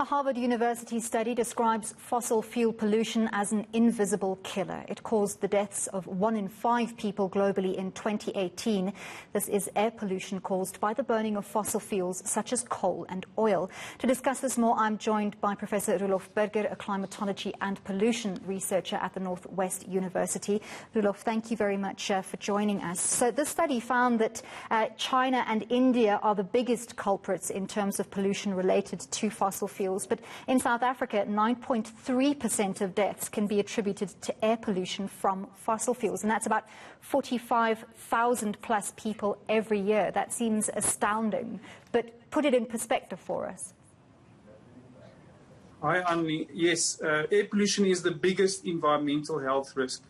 A Harvard University study describes fossil fuel pollution as an invisible killer. It caused the deaths of 1 in 5 people globally in 2018. This is air pollution caused by the burning of fossil fuels such as coal and oil. To discuss this more, I'm joined by Professor Roelof Burger, a climatology and pollution researcher at the Northwest University. Roelof, thank you very much for joining us. So this study found that China and India are the biggest culprits in terms of pollution related to fossil fuels. But in South Africa, 9.3% of deaths can be attributed to air pollution from fossil fuels. And that's about 45,000 plus people every year. That seems astounding. But put it in perspective for us. Hi, Annie. Yes, air pollution is the biggest environmental health risk.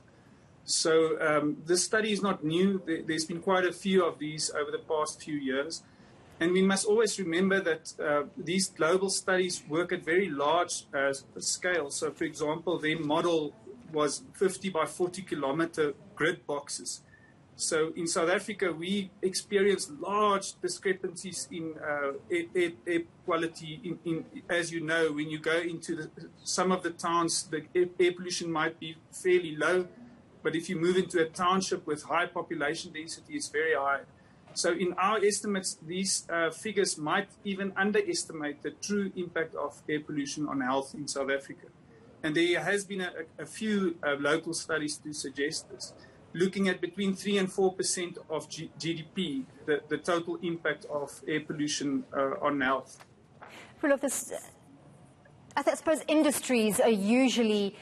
So this study is not new. There's been quite a few of these over the past few years. And we must always remember that these global studies work at very large scale. So, for example, their model was 50 by 40 kilometer grid boxes. So in South Africa, we experienced large discrepancies in air quality. As you know, when you go into some of the towns, the air pollution might be fairly low. But if you move into a township with high population density, it's very high. So in our estimates, these figures might even underestimate the true impact of air pollution on health in South Africa. And there has been a few local studies to suggest this, looking at between 3 and 4% of GDP, the total impact of air pollution on health. I suppose industries are usually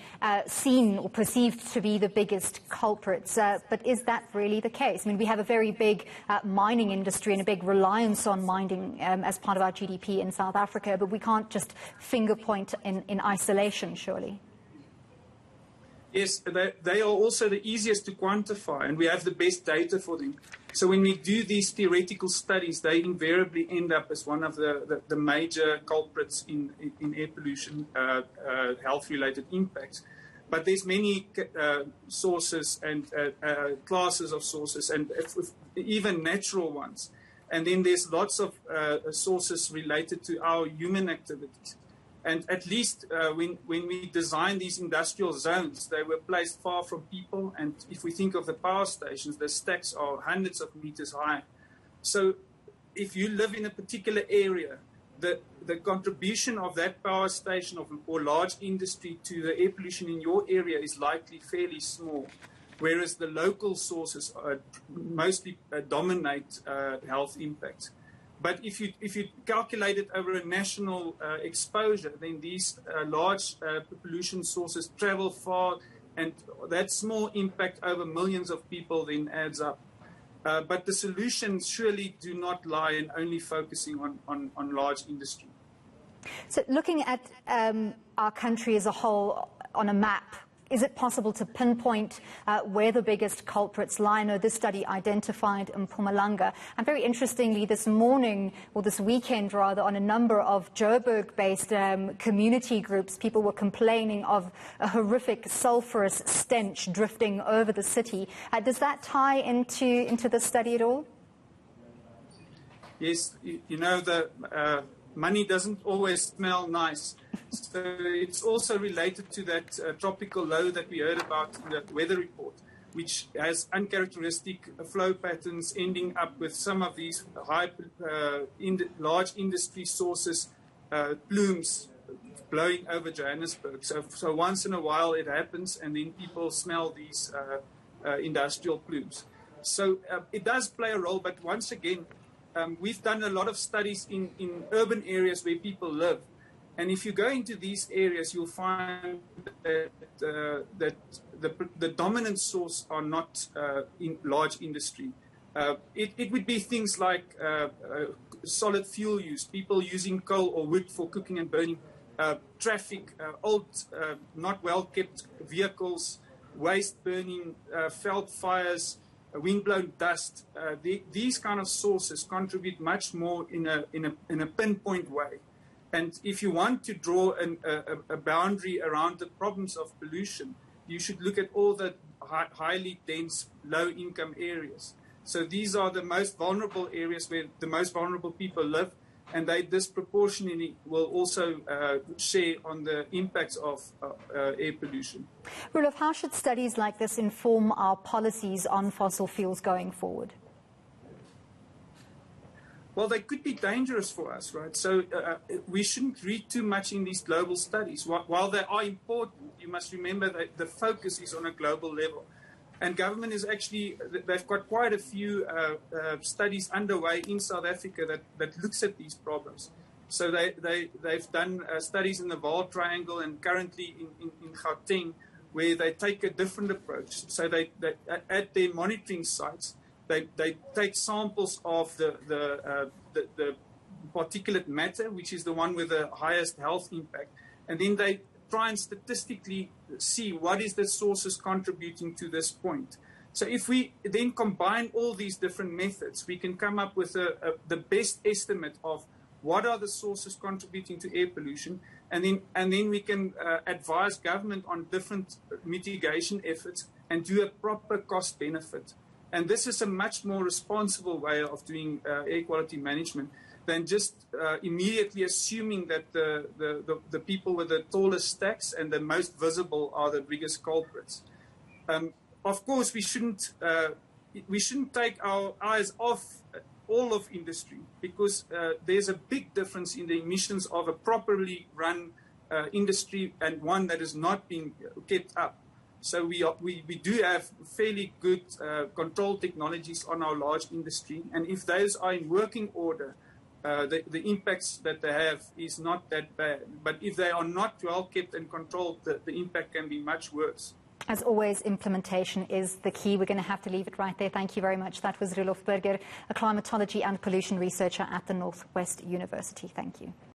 seen or perceived to be the biggest culprits, but is that really the case? I mean, we have a very big mining industry and a big reliance on mining as part of our GDP in South Africa, but we can't just finger point in isolation, surely. Yes, they are also the easiest to quantify, and we have the best data for them. So when we do these theoretical studies, they invariably end up as one of the major culprits in air pollution, health-related impacts. But there's many sources and classes of sources, and even natural ones. And then there's lots of sources related to our human activities. And at least when we designed these industrial zones, they were placed far from people. And if we think of the power stations, the stacks are hundreds of meters high. So if you live in a particular area, the contribution of that power station or large industry to the air pollution in your area is likely fairly small, whereas the local sources mostly dominate health impacts. But if you calculate it over a national exposure, then these large pollution sources travel far, and that small impact over millions of people then adds up. But the solutions surely do not lie in only focusing on large industry. So looking at our country as a whole on a map, is it possible to pinpoint where the biggest culprits lie? I know this study identified Mpumalanga. And very interestingly, this morning, or this weekend rather, on a number of Joburg-based community groups, people were complaining of a horrific sulfurous stench drifting over the city. Does that tie into the study at all? Yes, you know, the money doesn't always smell nice. So it's also related to that tropical low that we heard about in that weather report, which has uncharacteristic flow patterns ending up with some of these large industry sources, plumes blowing over Johannesburg. So once in a while it happens, and then people smell these industrial plumes. So it does play a role, but once again, we've done a lot of studies in urban areas where people live. And if you go into these areas, you'll find that the dominant source are not in large industry. It would be things like solid fuel use, people using coal or wood for cooking and burning, traffic, old, not well-kept vehicles, waste burning, veld fires, windblown dust. These kind of sources contribute much more in a pinpoint way. And if you want to draw a boundary around the problems of pollution, you should look at all the highly dense, low-income areas. So these are the most vulnerable areas where the most vulnerable people live. and they disproportionately will also share on the impacts of air pollution. Roelof, how should studies like this inform our policies on fossil fuels going forward? Well, they could be dangerous for us, right? So we shouldn't read too much in these global studies. While they are important, you must remember that the focus is on a global level. And government is actually, they've got quite a few studies underway in South Africa that looks at these problems. So they've done studies in the Vaal Triangle and currently in Gauteng, where they take a different approach. So they at their monitoring sites, they take samples of the particulate matter, which is the one with the highest health impact, and then they try and statistically see what is the sources contributing to this point. So if we then combine all these different methods, we can come up with the best estimate of what are the sources contributing to air pollution, and then we can advise government on different mitigation efforts and do a proper cost benefit. And this is a much more responsible way of doing air quality management than just immediately assuming that the people with the tallest stacks and the most visible are the biggest culprits. Of course, we shouldn't take our eyes off all of industry, because there's a big difference in the emissions of a properly run industry and one that is not being kept up. So we do have fairly good control technologies on our large industry, and if those are in working order, the impacts that they have is not that bad. But if they are not well kept and controlled, the impact can be much worse. As always, implementation is the key. We're going to have to leave it right there. Thank you very much. That was Roelof Burger, a climatology and pollution researcher at the Northwest University. Thank you.